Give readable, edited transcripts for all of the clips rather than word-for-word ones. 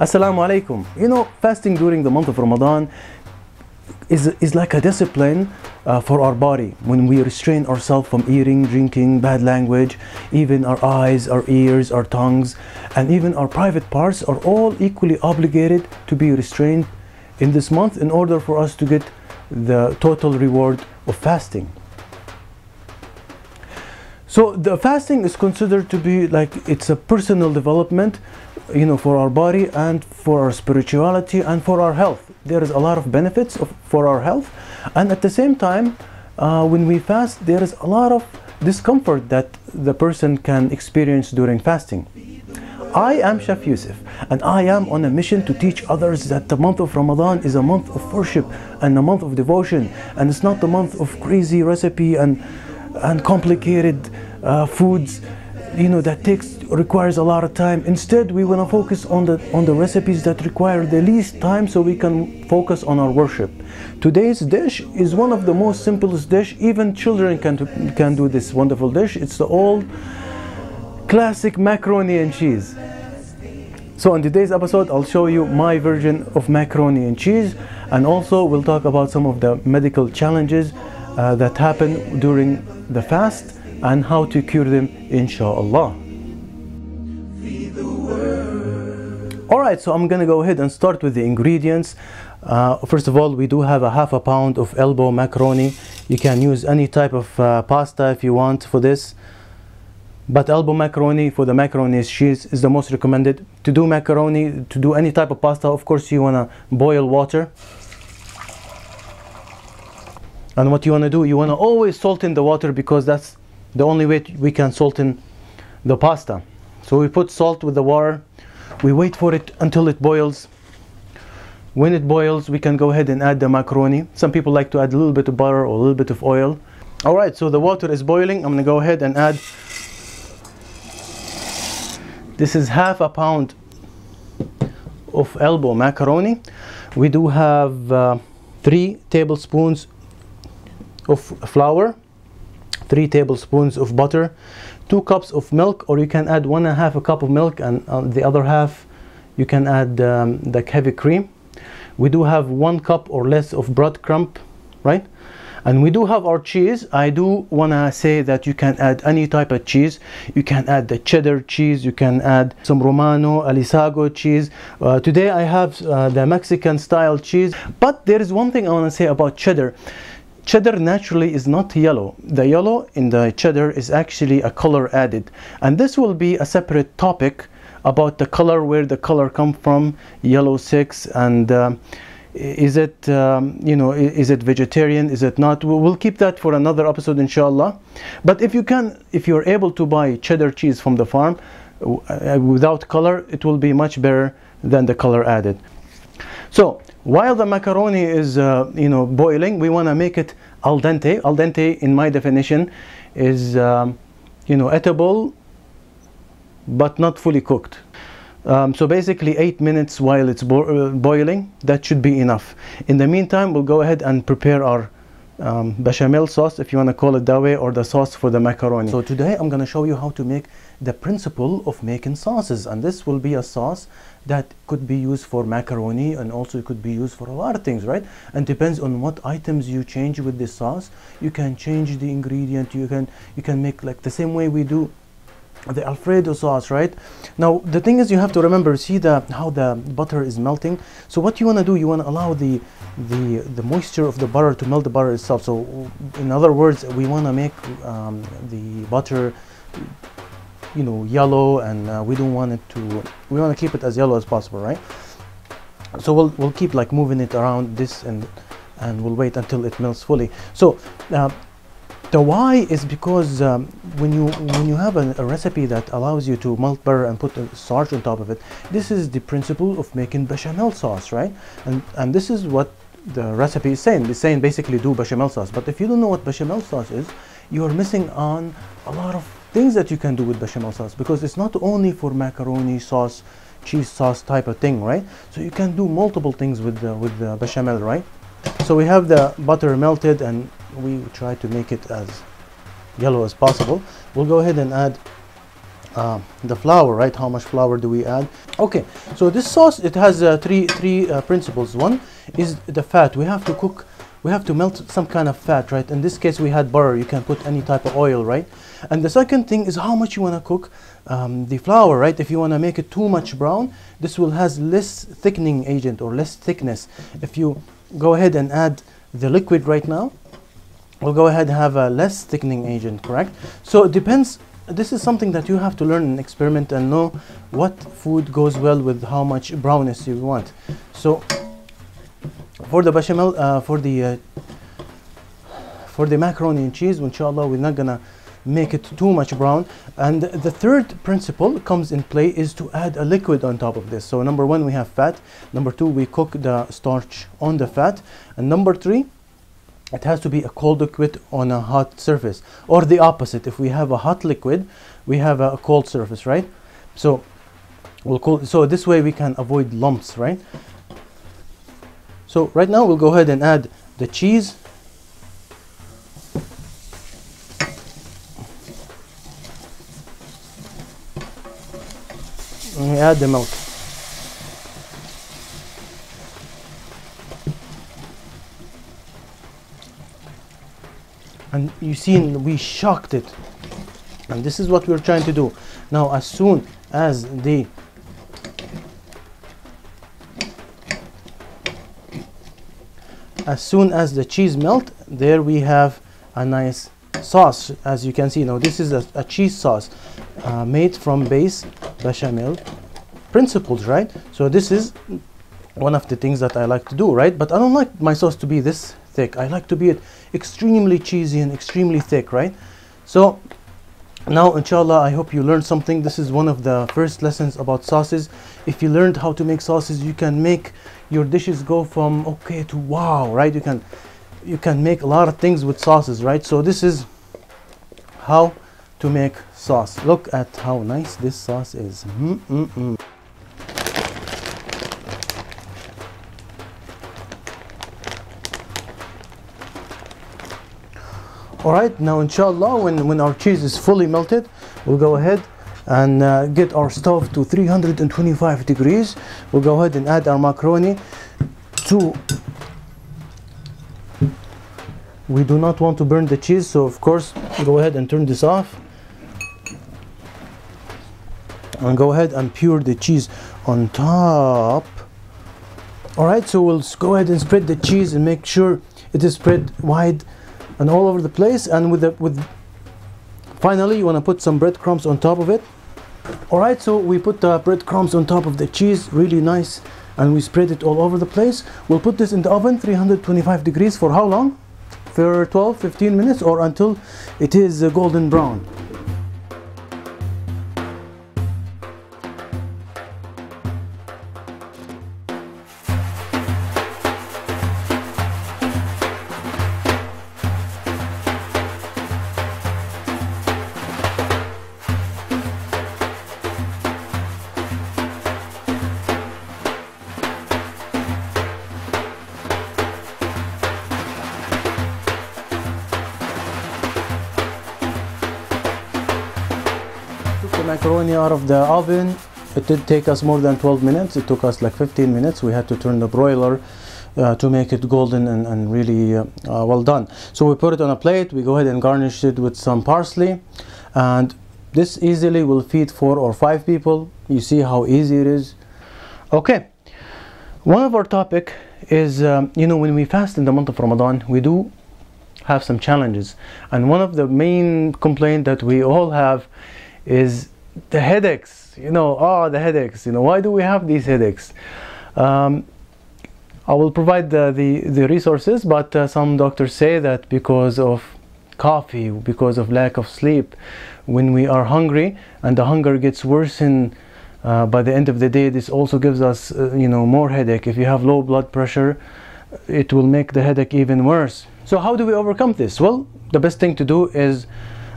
Assalamu alaikum. You know, fasting during the month of Ramadan is like a discipline for our body. When we restrain ourselves from eating, drinking, bad language, even our eyes, our ears, our tongues, and even our private parts are all equally obligated to be restrained in this month in order for us to get the total reward of fasting. So the fasting is considered to be like it's a personal development, you know, for our body and for our spirituality and for our health. There is a lot of benefits for our health, and at the same time, when we fast, there is a lot of discomfort that the person can experience during fasting. I am Chef Yusuf, and I am on a mission to teach others that the month of Ramadan is a month of worship and a month of devotion, and it's not the month of crazy recipe and complicated foods, you know, that requires a lot of time. Instead, we want to focus on the recipes that require the least time, so we can focus on our worship. Today's dish is one of the most simplest dish. Even children can do this wonderful dish. It's the old classic macaroni and cheese. So in today's episode, I'll show you my version of macaroni and cheese, and also we'll talk about some of the medical challenges that happen during the fast and how to cure them, inshallah. Alright, so I'm gonna go ahead and start with the ingredients. First of all, we do have a half a pound of elbow macaroni. You can use any type of pasta if you want for this, but elbow macaroni for the macaroni and cheese is the most recommended. To do macaroni, to do any type of pasta, of course you wanna boil water. And what you want to do, you want to always salt in the water, because that's the only way we can salt in the pasta. So we put salt with the water, we wait for it until it boils. When it boils, we can go ahead and add the macaroni. Some people like to add a little bit of butter or a little bit of oil. Alright, so the water is boiling. I'm going to go ahead and add, this is half a pound of elbow macaroni. We do have 3 tablespoons of flour, 3 tablespoons of butter, 2 cups of milk, or you can add 1.5 a cup of milk, and the other half you can add the heavy cream. We do have 1 cup or less of breadcrumb, right? And we do have our cheese. I do want to say that you can add any type of cheese. You can add the cheddar cheese, you can add some Romano, Alisago cheese. Today I have the Mexican style cheese, but there is one thing I want to say about cheddar. Cheddar naturally is not yellow. The yellow in the cheddar is actually a color added, and this will be a separate topic about the color, where the color come from, yellow 6, and is it you know, is it vegetarian, is it not? We'll keep that for another episode, inshallah. But if you're able to buy cheddar cheese from the farm without color, it will be much better than the color added. So while the macaroni is you know, boiling, we want to make it al dente. Al dente, in my definition, is you know, edible but not fully cooked. So basically 8 minutes while it's boiling, that should be enough. In the meantime, we'll go ahead and prepare our Bashamel sauce, if you want to call it that way, or the sauce for the macaroni. So today I'm going to show you how to make the principle of making sauces, and this will be a sauce that could be used for macaroni, and also it could be used for a lot of things, right? And depends on what items you change with this sauce. You can change the ingredient. You can make like the same way we do the Alfredo sauce, right? Now the thing is, you have to remember, see how the butter is melting. So what you want to do, you want to allow the moisture of the butter to melt the butter itself. So in other words, we want to make the butter, you know, yellow, and we don't want it to, we want to keep it as yellow as possible, right? So we'll keep like moving it around this, and we'll wait until it melts fully. So the why is because when you have a recipe that allows you to melt butter and put a starch on top of it, this is the principle of making bechamel sauce, right? And this is what the recipe is saying. It's saying basically do bechamel sauce. But if you don't know what bechamel sauce is, you are missing on a lot of things that you can do with bechamel sauce, because it's not only for macaroni sauce, cheese sauce type of thing, right? So you can do multiple things with the bechamel, right? So we have the butter melted, and we try to make it as yellow as possible. We'll go ahead and add the flour, right? How much flour do we add? Okay, so this sauce, it has three principles. One is the fat. We have to cook, we have to melt some kind of fat, right? In this case we had butter. You can put any type of oil, right? And the second thing is how much you want to cook the flour, right? If you want to make it too much brown, this will has less thickening agent or less thickness. If you go ahead and add the liquid right now, we'll go ahead and have a less thickening agent, correct? So it depends. This is something that you have to learn and experiment and know what food goes well with how much brownness you want. So for the bechamel, for the macaroni and cheese, inshallah, we're not gonna make it too much brown. And the third principle comes in play is to add a liquid on top of this. So number one, we have fat. Number two, we cook the starch on the fat. And number three, it has to be a cold liquid on a hot surface, or the opposite. If we have a hot liquid, we have a cold surface, right? So we'll cool, so this way we can avoid lumps, right? So right now we'll go ahead and add the cheese. And we add the milk. And you see, we shocked it, and this is what we're trying to do. Now as soon as the cheese melt, there we have a nice sauce. As you can see, now this is a cheese sauce made from base bechamel principles, right? So this is one of the things that I like to do, right? But I don't like my sauce to be this thick. I like to be it extremely cheesy and extremely thick, right? So now inshallah, I hope you learned something. This is one of the first lessons about sauces. If you learned how to make sauces, you can make your dishes go from okay to wow, right? You can make a lot of things with sauces, right? So this is how to make sauce. Look at how nice this sauce is. Alright, now inshallah, when our cheese is fully melted, we'll go ahead and get our stove to 325 degrees. We'll go ahead and add our macaroni to, we do not want to burn the cheese, so of course go ahead and turn this off and go ahead and pour the cheese on top. Alright, so we'll go ahead and spread the cheese and make sure it is spread wide and all over the place. And finally you want to put some breadcrumbs on top of it. Alright, so we put the breadcrumbs on top of the cheese, really nice, and we spread it all over the place. We'll put this in the oven 325 degrees for how long? For 12-15 minutes, or until it is golden brown. Macaroni out of the oven. It did take us more than 12 minutes. It took us like 15 minutes. We had to turn the broiler to make it golden and really well done. So we put it on a plate. We go ahead and garnish it with some parsley, and this easily will feed 4 or 5 people. You see how easy it is. Okay, one of our topic is you know, when we fast in the month of Ramadan, we do have some challenges, and one of the main complaints that we all have is the headaches. You know, the headaches, you know, why do we have these headaches? I will provide the resources, but some doctors say that because of coffee, because of lack of sleep, when we are hungry and the hunger gets worse by the end of the day, this also gives us you know, more headache. If you have low blood pressure, it will make the headache even worse. So how do we overcome this? Well, the best thing to do is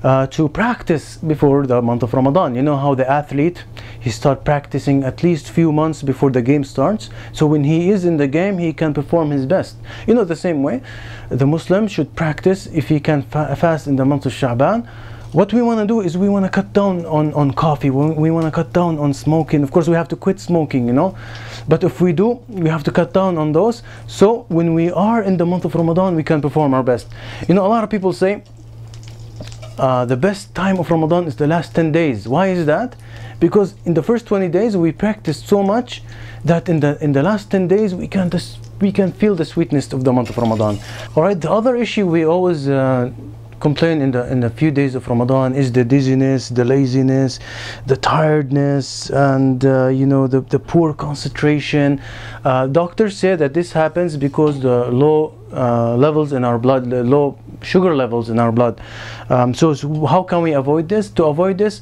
to practice before the month of Ramadan. You know how the athlete, he start practicing at least few months before the game starts, so when he is in the game he can perform his best. You know, the same way the Muslim should practice. If he can fast in the month of Sha'ban What we want to do is we want to cut down on coffee, we want to cut down on smoking. Of course we have to quit smoking, you know, but if we do, we have to cut down on those, so when we are in the month of Ramadan we can perform our best. You know, a lot of people say the best time of Ramadan is the last 10 days. Why is that? Because in the first 20 days we practiced so much that in the last 10 days we can feel the sweetness of the month of Ramadan. All right, the other issue we always complain in the few days of Ramadan is the dizziness, the laziness, the tiredness, and you know, the poor concentration. Doctors say that this happens because the low levels in our blood, the low sugar levels in our blood. So how can we avoid this? To avoid this,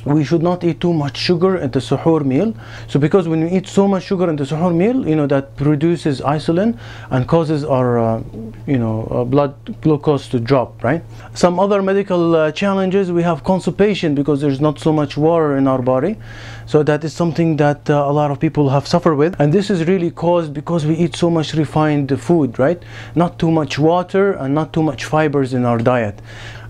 we should not eat too much sugar at the suhoor meal. So because when we eat so much sugar in the suhoor meal, you know, that produces insulin and causes our you know, blood glucose to drop, right? Some other medical challenges, we have constipation because there's not so much water in our body. So that is something that a lot of people have suffered with, and this is really caused because we eat so much refined food, right? Not too much water and not too much fibers in our diet.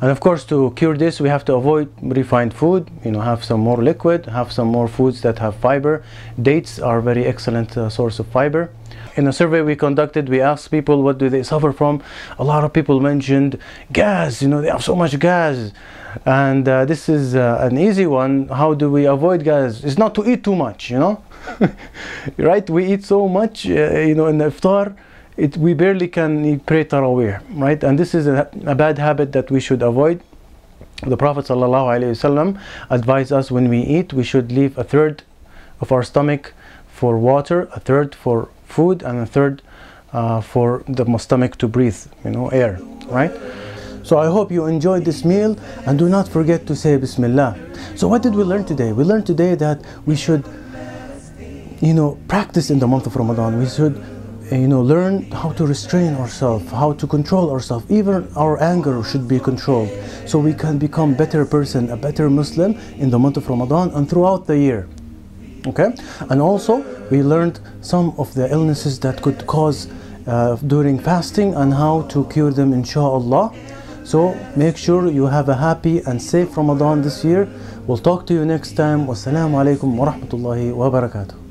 And of course, to cure this, we have to avoid refined food, you know, have some more liquid, have some more foods that have fiber. Dates are a very excellent source of fiber. In a survey we conducted, we asked people what do they suffer from. A lot of people mentioned gas, you know, they have so much gas. And this is an easy one. How do we avoid gas? It's not to eat too much, you know. Right? We eat so much, you know, in the iftar, we barely can pray Taraweeh, right? And this is a bad habit that we should avoid. The Prophet ﷺ advised us when we eat, we should leave a third of our stomach for water, a third for food, and a third for the stomach to breathe, you know, air, right? So I hope you enjoyed this meal, and do not forget to say Bismillah. So what did we learn today? We learned today that we should, you know, practice in the month of Ramadan. We should, you know, learn how to restrain ourselves, how to control ourselves. Even our anger should be controlled, so we can become better person, a better Muslim in the month of Ramadan and throughout the year. Okay? And also we learned some of the illnesses that could cause during fasting and how to cure them, inshallah. So make sure you have a happy and safe Ramadan this year. We'll talk to you next time. Wassalamu alaikum wa rahmatullahi wa barakatuh.